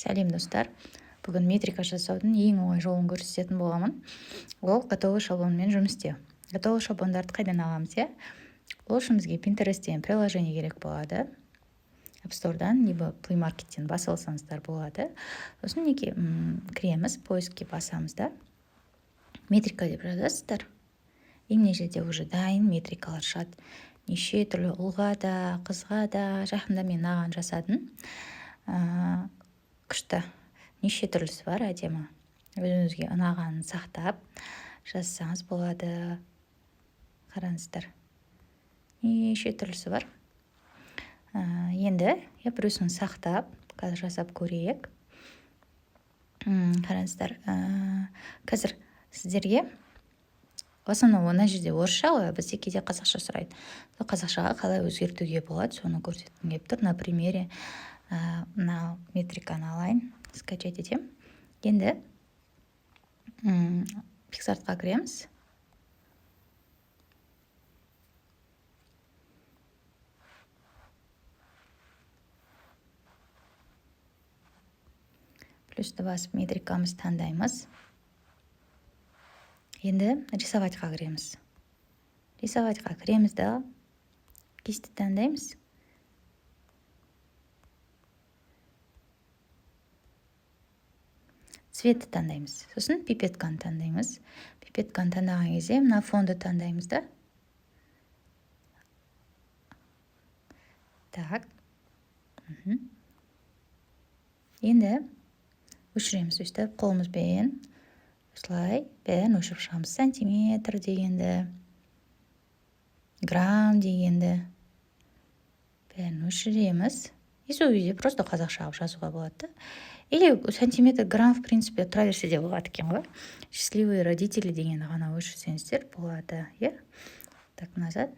Сәлем достар. Бүгін метрика жасаудың ең оңай жолын көрсететін боламын. Ол готовый шаблонмен жұмыс істеу. Готовый шаблондарды қайдан аламыз, иә? Ол үшін бізге Pinterest'тен приложение керек болады. App Store'дан, либо Play Market'тен басып алсаңыздар болады. Сосын кіреміз, поискке басамыз да. Метрика деп жазасыздар. Мына жерде уже дайын метрикалар шығады. Неше түрлі ұлға да, қызға да, жақында мен аған жасадым. Күшті. Неше түрлісі бар, әдемі. Өзіңізге ұнағанын сақтап жазсаңыз болады. Қараңыздар. Неше түрлісі бар. Енді біреусін сақтап, қазір жасап көрейік. Қараңыздар. Қазір сіздерге в основном мына жерде орысша ғой, бізде кейде қазақша сұрайды. Қазақшаға қалай өзгертуге болады, соны көрсеткім келіп тұр. На примере мына метриканы алайын, скачать етем. Енді PicsArtқа кіреміз. Плюсті басып метрикамыз таңдаймыз. Енді рисоватьқа кіреміз. Рисоватьқа кіреміз да кисті таңдаймыз. Цветті таңдаймыз. Сосын пипетканы таңдаймыз. Пипетканы таңдаған кезде мына фонды таңдаймыз да. Так. Енді өшіреміз. Өстіп қолымызбен осылай бәрін өшіріп шығамыз. Сантиметр дегенді, грамм дегенді бәрін өшіреміз. И сол кезде просто қазақша жазуға болады. Или сантиметр, грамм, в принципе, тұра берсе де болады екен ғой. Счастливые родители дегенді ғана өшірсеңіздер болады. Так, назад.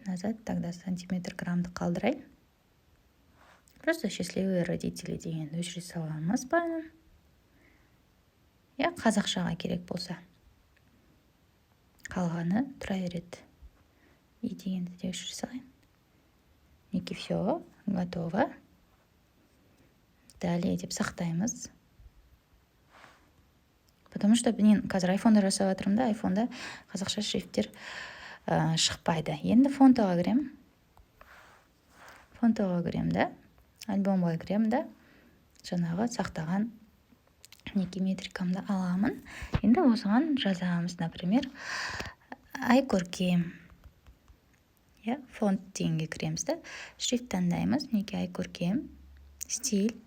Тогда сантиметр, граммды қалдырайын. Просто счастливые родители дегенді өшіре саламыз ба? Қазақшаға керек болса. Қалғаны тұра береді. И дегенді де өшіре салайын. Неке все, готово. Далее деп сақтаймыз. Потому что мен қазір айфонда жасап жатырмын да, айфонда қазақша шрифттер шықпайды. Енді фонтоға кірем да, альбомға кірем да, жаңағы сақтаған неке метрикамды аламын. Енді осыған жазамыз, например, айкөркем. Фонт дегенге кіреміз да, шрифт таңдаймыз, неке айкөркем, стиль.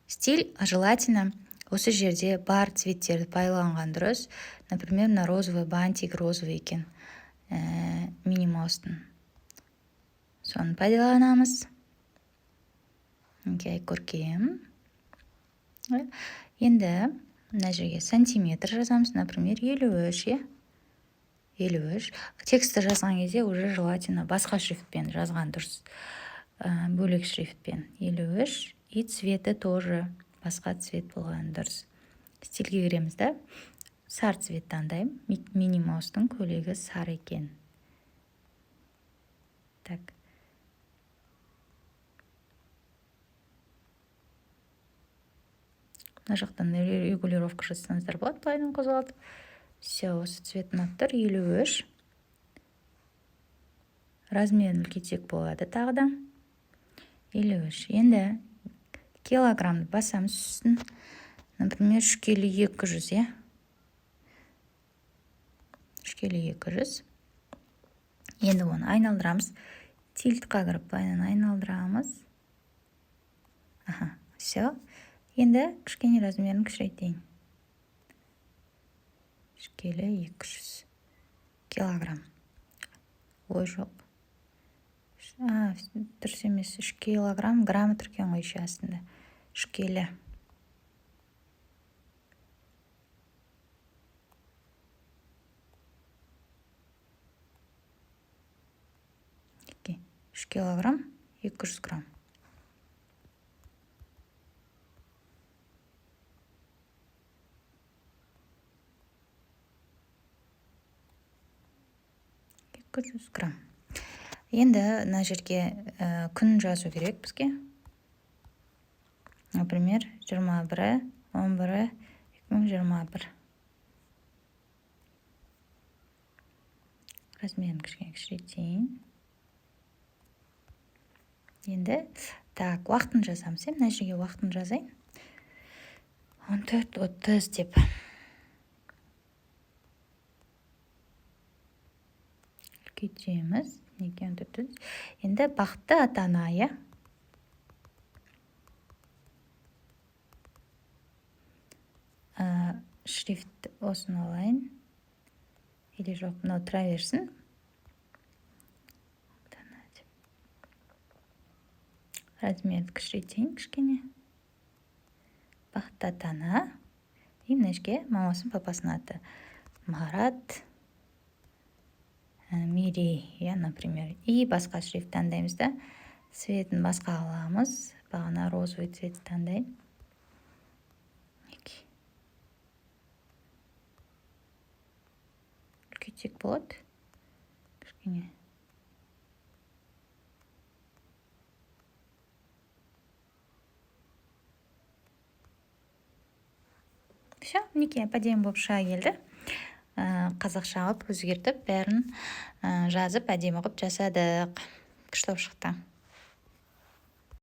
Стиль желательно осы жерде бар цветтерді пайдаланған дұрыс. Например, на розовый бантик, розовый екен. Минимаустың. Соны пайдаланамыз. Айкөркем. Енді мына жерге сантиметр жазамыз, например, 53. 53. Тексті жазған кезде уже желательно басқа шрифтпен жазған дұрыс. Бөлек шрифтпен. 53. И цветі тоже басқа цвет болған дұрыс. Стильге кіреміз да. Сары цвет таңдаймын. Минимаустың көйлегі сары екен. Так. Мына жақтан регулировка жасаңыздар болады, былайдан қозғалтып. Все, осы цвет ұнап тұр. 53. Размерін үлкейтсек болады тағы да. 53. Енді килограммды басамыз үстін. Например, 3 келі 200, 3 келі 200. Енді оны айналдырамыз. Тильтқа кіріп, байынан айналдырамыз. Все. Енді кішкене размерін кішірейтейін. 3 келі 200 килограмм. Ой, жоқ. Дұрыс емес, 3 килограмм, граммы түркен ғой еще астында. 3 келі. Үш килограмм, 200 грамм. Грамм. Енді мына жерге күн жазу керек бізге. Например, 21-11-2021. Размерін кішкене кішірейтейін. Енді, так, уақытын жазамыз. Мына жерге уақытын жазайын. 14:30 деп. Үлкейтеміз. Неге 14:30? Енді бақытты ата-ана, иә? Шрифт осыны алайын. Или жоқ, мынау тұра берсін. Размерді кішірейтейін кішкене. Бақытты ата-ана. И мына жерге мамасын, папасын аты. Марат, Мирей, иә, например. И басқа шрифт таңдаймыз да. Цветін басқа аламыз. Бағана розовый цвет таңдайын. Үлкейтсек болады. Кішкене. Все, мінекей әдемі болып шыға келді. Қазақша алып өзгертіп, бәрін жазып, әдемі қылып жасадық. Күшті болып шықты.